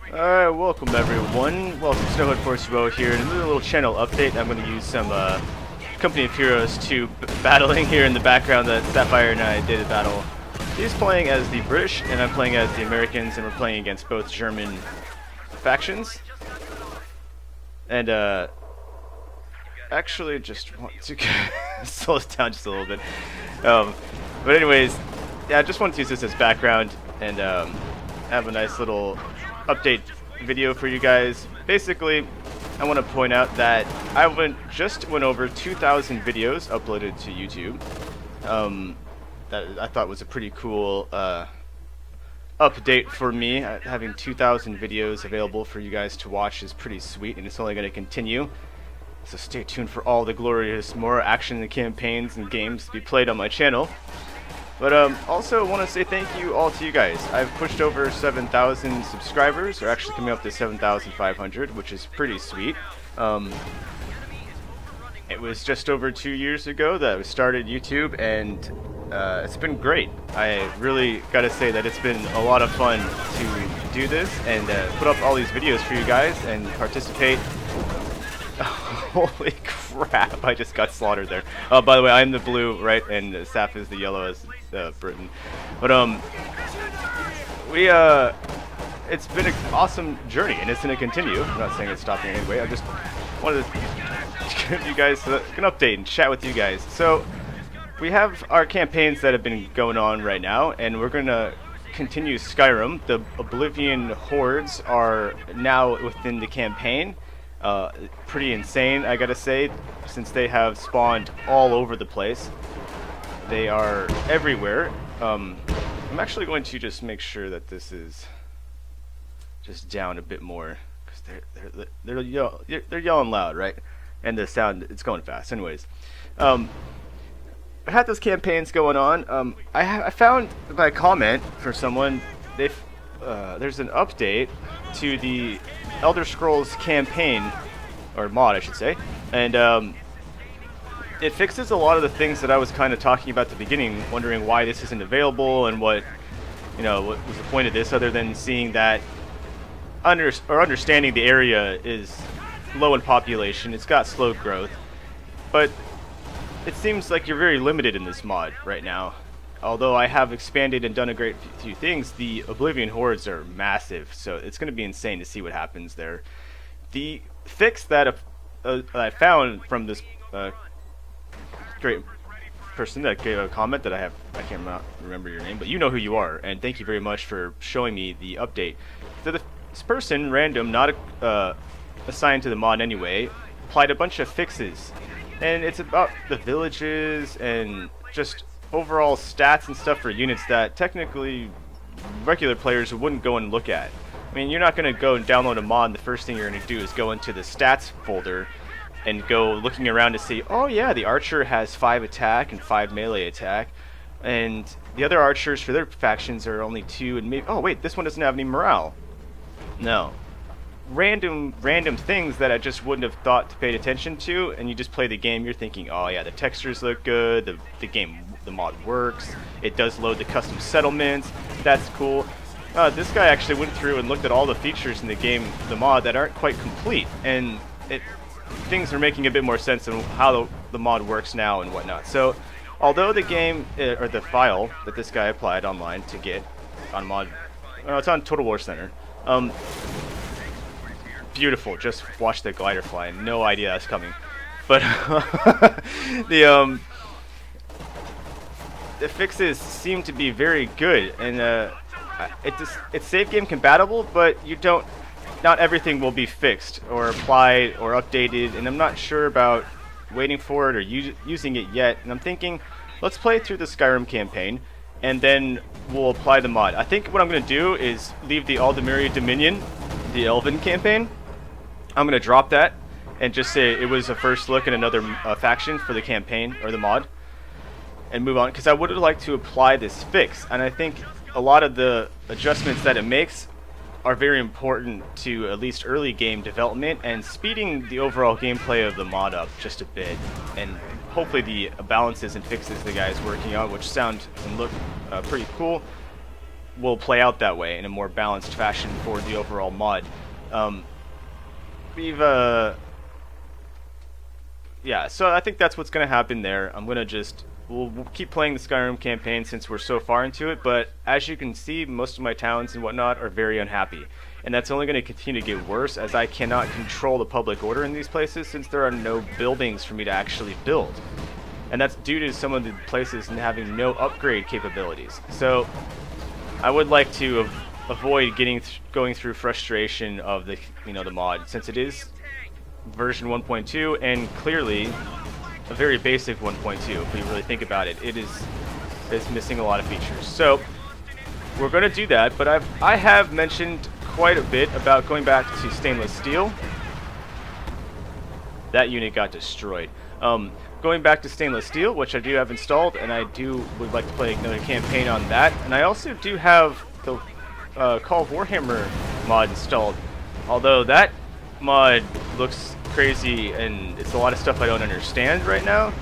Alright, welcome everyone. Welcome to Snowhood here. In a little channel update, I'm going to use some Company of Heroes 2 battling here in the background. That Sapphire and I did a battle. He's playing as the British, and I'm playing as the Americans, and we're playing against both German factions. And actually, just want to slow this down just a little bit. But anyways, yeah, I just wanted to use this as background and have a nice little update video for you guys. Basically, I want to point out that I just went over 2,000 videos uploaded to YouTube. That I thought was a pretty cool update for me. Having 2,000 videos available for you guys to watch is pretty sweet, and it's only going to continue. So stay tuned for all the glorious more action and campaigns and games to be played on my channel. But also want to say thank you all to you guys. I've pushed over 7,000 subscribers, or actually coming up to 7,500, which is pretty sweet. It was just over 2 years ago that I started YouTube, and it's been great. I really gotta say that it's been a lot of fun to do this and put up all these videos for you guys and participate. Holy crap, I just got slaughtered there. Oh, by the way, I'm the blue, right, and Saf is the yellow as Britain. But it's been an awesome journey, and it's going to continue. I'm not saying it's stopping anyway. I just wanted to give you guys an update and chat with you guys. So we have our campaigns that have been going on right now, and we're going to continue Skyrim. The Oblivion hordes are now within the campaign. Pretty insane, I gotta say, since they have spawned all over the place. They are everywhere. I'm actually going to just make sure that this is just down a bit more, because they're yelling loud, right? And the sound, it's going fast. Anyways, I had those campaigns going on. I found by comment for someone, there's an update to the Elder Scrolls campaign, or mod I should say, and it fixes a lot of the things that I was kind of talking about at the beginning, wondering why this isn't available and what was the point of this, other than seeing that understanding the area is low in population, it's got slow growth, but it seems like you're very limited in this mod right now. Although I have expanded and done a great few things, the Oblivion hordes are massive, so it's going to be insane to see what happens there. The fix that I found from this great person that gave a comment that I can't remember your name, but you know who you are, and thank you very much for showing me the update. So this person, random, not assigned to the mod anyway, applied a bunch of fixes, and it's about the villages and just overall stats and stuff for units that technically regular players wouldn't go and look at. I mean, you're not going to go and download a mod and the first thing you're going to do is go into the stats folder and go looking around to see, oh yeah, the archer has 5 attack and 5 melee attack, and the other archers for their factions are only 2, and maybe, oh wait, this one doesn't have any morale. No. Random things that I just wouldn't have thought to pay attention to, and you just play the game, you're thinking, oh yeah, the textures look good, the mod works, it does load the custom settlements, that's cool. This guy actually went through and looked at all the features in the game, the mod, that aren't quite complete, and things are making a bit more sense on how the mod works now and whatnot. So, although the game, or the file that this guy applied online to get on mod, it's on Total War Center, beautiful, just watch the glider fly, no idea that's coming. But the fixes seem to be very good, and it's save game compatible, but not everything will be fixed or applied or updated, and I'm not sure about waiting for it or using it yet. And I'm thinking, let's play through the Skyrim campaign, and then we'll apply the mod. I think what I'm going to do is leave the Aldemiri Dominion, the Elven campaign. I'm going to drop that and just say it was a first look at another faction for the campaign or the mod, and move on, because I would like to apply this fix, and I think a lot of the adjustments that it makes are very important to at least early game development and speeding the overall gameplay of the mod up just a bit, and hopefully the balances and fixes the guy's working on, which sound and look pretty cool, will play out that way in a more balanced fashion for the overall mod. Yeah, so I think that's what's going to happen there. We'll keep playing the Skyrim campaign since we're so far into it, but as you can see, most of my towns and whatnot are very unhappy. And that's only going to continue to get worse as I cannot control the public order in these places since there are no buildings for me to actually build. And that's due to some of the places having no upgrade capabilities. So I would like to avoid going through frustration of the the mod, since it is version 1.2 and clearly a very basic 1.2. If we really think about it, it's missing a lot of features. So we're going to do that, but I have mentioned quite a bit about going back to stainless steel. That unit got destroyed. Going back to stainless steel, which I do have installed, and would like to play another campaign on that. And I also do have the Call of Warhammer mod installed, although that mod looks crazy and it's a lot of stuff I don't understand right now.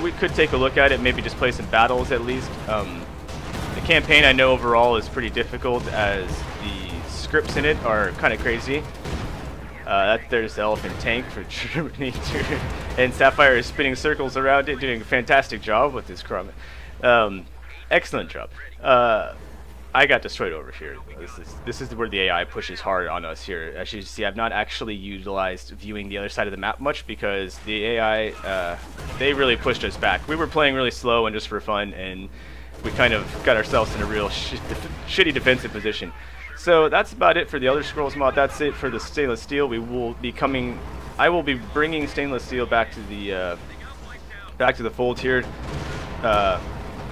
We could take a look at it, maybe just play some battles at least. The campaign I know overall is pretty difficult as the scripts in it are kind of crazy. There's the elephant tank for Terminator, and Sapphire is spinning circles around it, doing a fantastic job with this crumb. Excellent job. I got destroyed over here. This is where the AI pushes hard on us here. As you see, I've not actually utilized viewing the other side of the map much because the AI, they really pushed us back. We were playing really slow and just for fun, and we kind of got ourselves in a real shitty defensive position. So that's about it for the Elder Scrolls mod. That's it for the stainless steel. I will be bringing stainless steel back to the fold here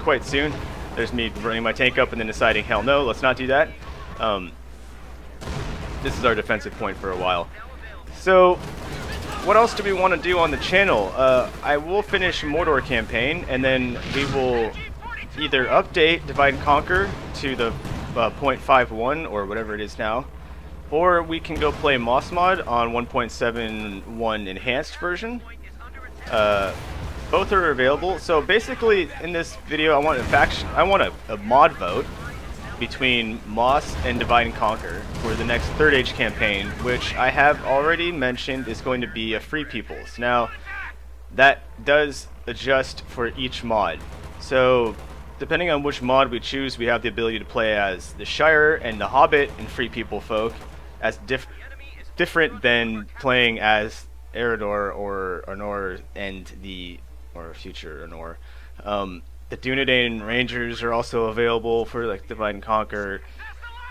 quite soon. There's me running my tank up and then deciding, hell no, let's not do that. This is our defensive point for a while. So what else do we want to do on the channel? I will finish Mordor campaign, and then we will either update Divide and Conquer to the 0.51 or whatever it is now, or we can go play Moss mod on 1.71 enhanced version. Both are available. So basically, in this video, I want a mod vote between Moss and Divide and Conquer for the next Third Age campaign, which I have already mentioned is going to be a Free Peoples. Now, that does adjust for each mod. So depending on which mod we choose, we have the ability to play as the Shire and the Hobbit and Free People folk, as different than playing as Eredor or Arnor and or future Arnor. The Dunedain Rangers are also available for like Divide and Conquer.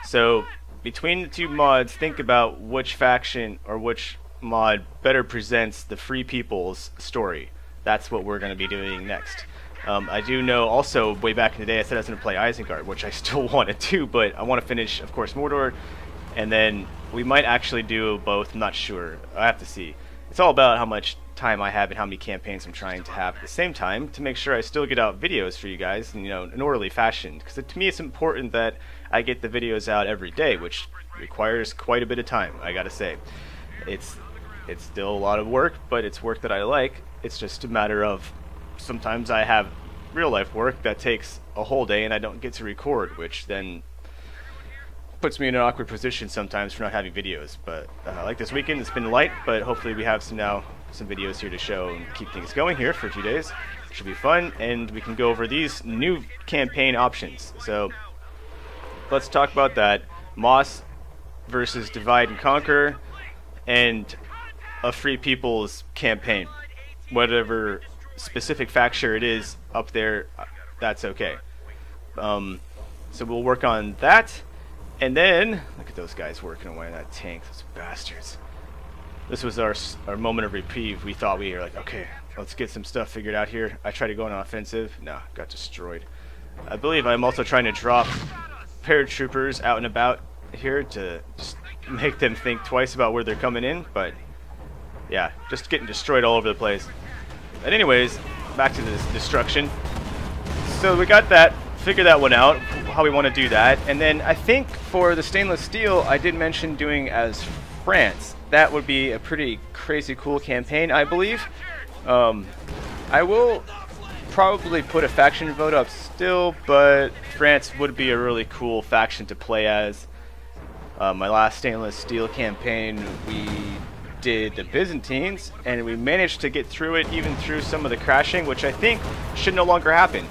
So between the two mods, think about which faction or which mod better presents the Free People's story. That's what we're going to be doing next. I do know also, way back in the day, I said I was going to play Isengard, which I still want to do, but I want to finish, of course, Mordor, and then we might actually do both. I'm not sure. I have to see. It's all about how much time I have and how many campaigns I'm trying to have at the same time to make sure I still get out videos for you guys in, in an orderly fashion. Because to me, it's important that I get the videos out every day, which requires quite a bit of time, I gotta say. It's still a lot of work, but it's work that I like. It's just a matter of sometimes I have real life work that takes a whole day and I don't get to record, which then puts me in an awkward position sometimes for not having videos. But like this weekend, it's been light, but hopefully we have some videos here to show and keep things going here for a few days. It should be fun, and we can go over these new campaign options. So let's talk about that. Moss versus Divide and Conquer, and a Free People's campaign. Whatever specific faction it is up there, that's okay. So we'll work on that, and then look at those guys working away on that tank, those bastards. This was our moment of reprieve. We thought we were like, okay, let's get some stuff figured out here. I tried to go on offensive. No, got destroyed. I believe I'm also trying to drop paratroopers out and about here to just make them think twice about where they're coming in, but yeah, just getting destroyed all over the place. But anyways, back to this destruction. So we got that, figured that one out, how we want to do that. And then I think for the stainless steel, I did mention doing as France. That would be a pretty crazy cool campaign, I believe. I will probably put a faction vote up still, but France would be a really cool faction to play as. My last stainless steel campaign, we did the Byzantines, and we managed to get through it even through some of the crashing, which I think should no longer happen.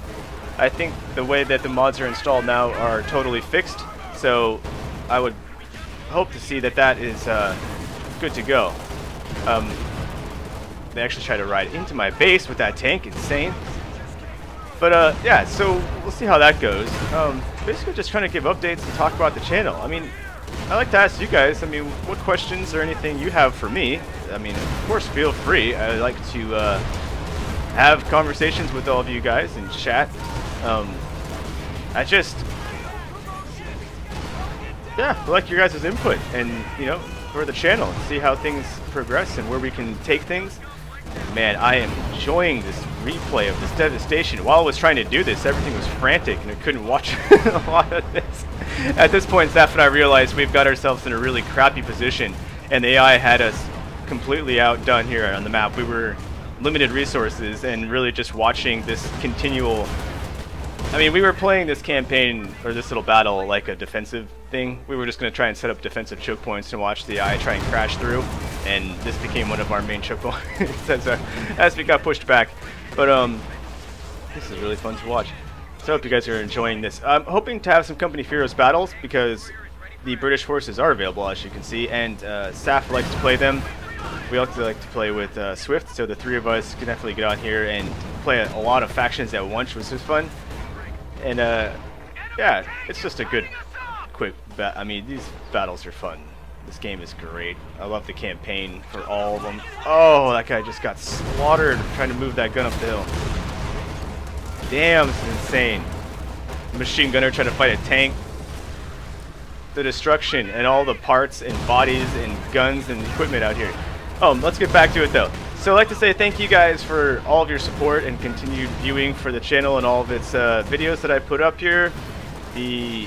I think the way that the mods are installed now are totally fixed, so I would hope to see that that is good to go. They actually tried to ride into my base with that tank, insane. But yeah, so we'll see how that goes. Basically just trying to give updates and talk about the channel. I mean, I like to ask you guys, I mean, what questions or anything you have for me. I mean, of course, feel free. I like to have conversations with all of you guys and chat. I just, yeah, I like your guys' input and, you know, for the channel and see how things progress and where we can take things. Man, I am enjoying this replay of this devastation. While I was trying to do this, everything was frantic and I couldn't watch a lot of this. At this point, Sept and I realized we've got ourselves in a really crappy position, and the AI had us completely outdone here on the map. We were limited resources and really just watching this continual... I mean, we were playing this campaign, or this little battle, like a defensive thing. We were just going to try and set up defensive choke points and watch the AI try and crash through, and this became one of our main choke points as we got pushed back. But this is really fun to watch. So I hope you guys are enjoying this. I'm hoping to have some Company of Heroes battles, because the British forces are available, as you can see, and Saf likes to play them. We also like to play with Swift, so the three of us can definitely get on here and play a lot of factions at once, which is fun. And yeah, it's just a good, quick I mean, these battles are fun. This game is great. I love the campaign for all of them. Oh, that guy just got slaughtered trying to move that gun up the hill. Damn, this is insane. Machine gunner trying to fight a tank. The destruction and all the parts and bodies and guns and equipment out here. Let's get back to it though. So I'd like to say thank you guys for all of your support and continued viewing for the channel and all of its videos that I put up here. I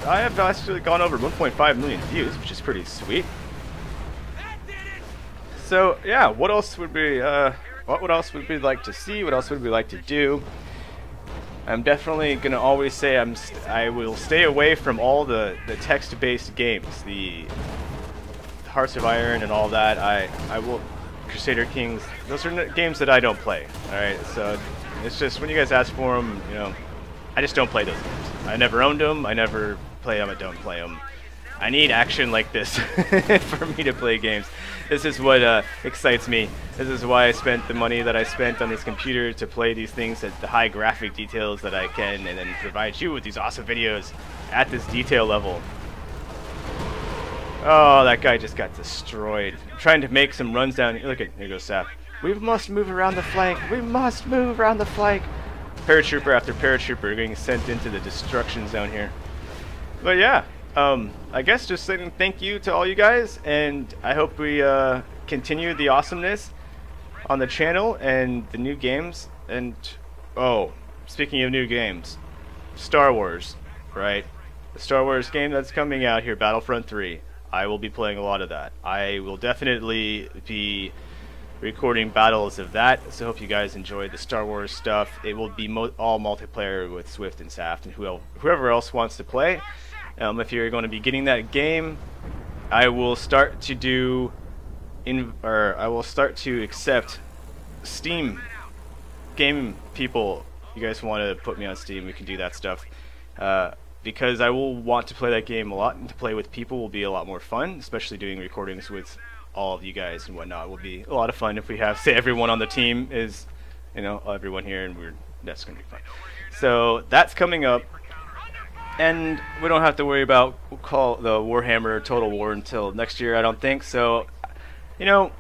have actually gone over 1.5 million views, which is pretty sweet. So yeah, what else would we like to see? What else would we like to do? I'm definitely gonna always say I will stay away from all the text-based games, the Hearts of Iron and all that. I will. Crusader Kings, those are games that I don't play. Alright, so it's just when you guys ask for them, you know, I just don't play those games. I never owned them, I never play them, I don't play them. I need action like this for me to play games. This is what excites me. This is why I spent the money that I spent on this computer to play these things at the high graphic details that I can, and then provide you with these awesome videos at this detail level. Oh, that guy just got destroyed. I'm trying to make some runs down. Look at, here goes Sap. We must move around the flank. We must move around the flank. Paratrooper after paratrooper getting sent into the destruction zone here. But yeah, I guess just saying thank you to all you guys, and I hope we continue the awesomeness on the channel and the new games. And oh, speaking of new games, Star Wars, right? The Star Wars game that's coming out here, Battlefront 3. I will be playing a lot of that. I will definitely be recording battles of that, so I hope you guys enjoy the Star Wars stuff. It will be all multiplayer with Swift and Saft and whoever else wants to play. If you're going to be getting that game, I will start to accept Steam game people. You guys want to put me on Steam, we can do that stuff. Because I will want to play that game a lot, and to play with people will be a lot more fun, especially doing recordings with all of you guys and whatnot. It will be a lot of fun if we have, say, everyone on the team is, you know, everyone here, and that's going to be fun. So that's coming up, and we don't have to worry about the Warhammer Total War until next year, I don't think. So, you know,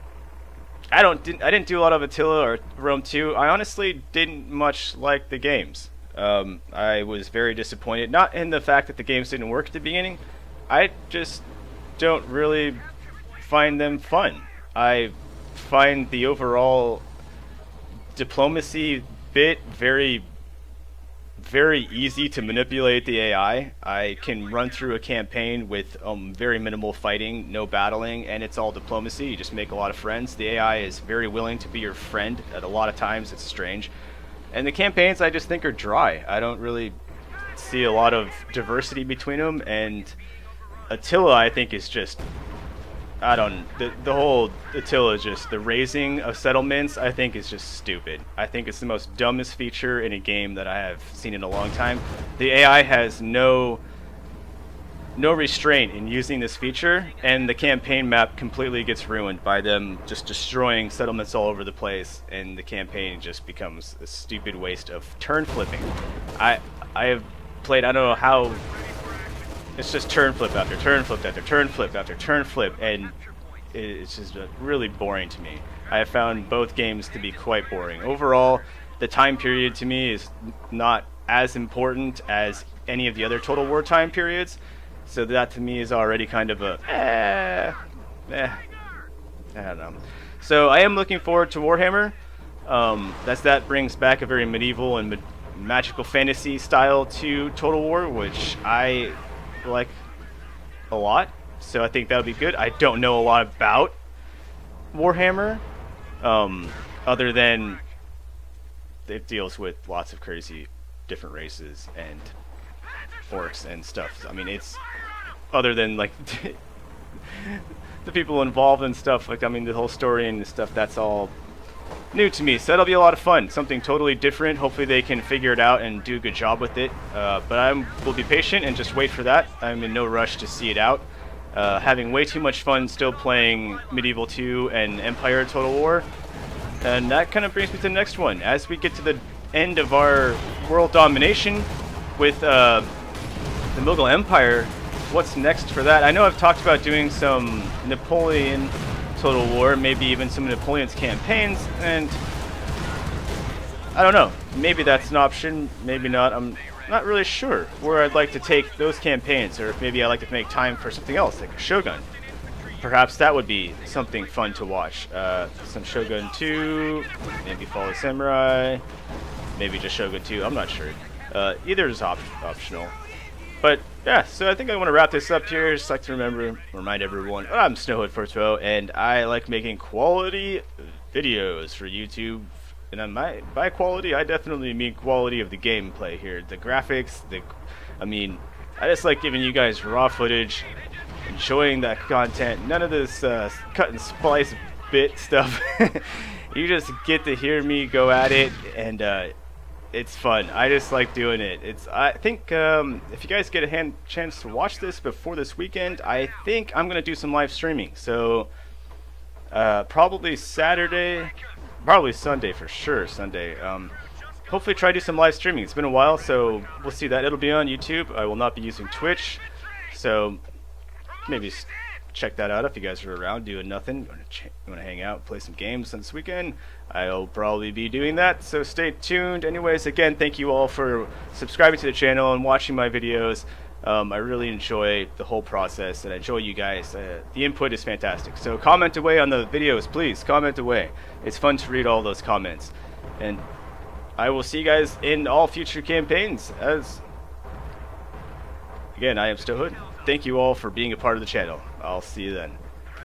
I didn't do a lot of Attila or Rome 2. I honestly didn't much like the games. I was very disappointed, not in the fact that the games didn't work at the beginning. I just don't really find them fun. I find the overall diplomacy bit very easy to manipulate the AI. I can run through a campaign with very minimal fighting, no battling, and it's all diplomacy. You just make a lot of friends. The AI is very willing to be your friend. At a lot of times it's strange. And the campaigns I just think are dry. I don't really see a lot of diversity between them, and Attila I think is just, I don't, the whole Attila is just, the raising of settlements I think is just stupid. I think it's the most dumbest feature in a game that I have seen in a long time. The AI has no restraint in using this feature, and the campaign map completely gets ruined by them just destroying settlements all over the place, and the campaign just becomes a stupid waste of turn flipping. I have played, I don't know how, it's just turn flip after turn flip after turn flip after turn flip, and it's just really boring to me. I have found both games to be quite boring. Overall, the time period to me is not as important as any of the other Total War time periods, so that to me is already kind of a I don't know. So I am looking forward to Warhammer. That brings back a very medieval and magical fantasy style to Total War, which I like a lot. So I think that would be good. I don't know a lot about Warhammer, other than it deals with lots of crazy different races and orcs and stuff. I mean, it's other than like the people involved and stuff. Like, I mean, the whole story and stuff, that's all new to me, so that'll be a lot of fun. Something totally different. Hopefully they can figure it out and do a good job with it. But I will be patient and just wait for that. I'm in no rush to see it out. Having way too much fun still playing Medieval 2 and Empire Total War. And that kind of brings me to the next one. As we get to the end of our world domination with the Mughal Empire, what's next for that? I know I've talked about doing some Napoleon Total War, maybe even some of Napoleon's campaigns, and I don't know. Maybe that's an option, maybe not. I'm not really sure where I'd like to take those campaigns, or if maybe I'd like to make time for something else, like a Shogun. Perhaps that would be something fun to watch. Some Shogun 2, maybe Fall of Samurai, maybe just Shogun 2, I'm not sure. Either is optional. But yeah, so I think I want to wrap this up here. Just like to remind everyone, I'm SnowTalks, and I like making quality videos for YouTube. And by quality, I definitely mean quality of the gameplay here. The graphics, I mean, I just like giving you guys raw footage, enjoying that content. None of this cut and splice bit stuff. You just get to hear me go at it, and it's fun. I just like doing it. I think if you guys get a chance to watch this before this weekend, I think I'm gonna do some live streaming. So probably Saturday, probably Sunday for sure. Sunday. Hopefully try to do some live streaming. It's been a while, so we'll see that. It'll be on YouTube. I will not be using Twitch, so maybe check that out if you guys are around doing nothing. You want to hang out, play some games this weekend, I'll probably be doing that, so stay tuned. Anyways, again, thank you all for subscribing to the channel and watching my videos. I really enjoy the whole process, and I enjoy you guys. The input is fantastic, so comment away on the videos, please. Comment away. It's fun to read all those comments, and I will see you guys in all future campaigns. Again, I am SnowTalks. Thank you all for being a part of the channel. I'll see you then.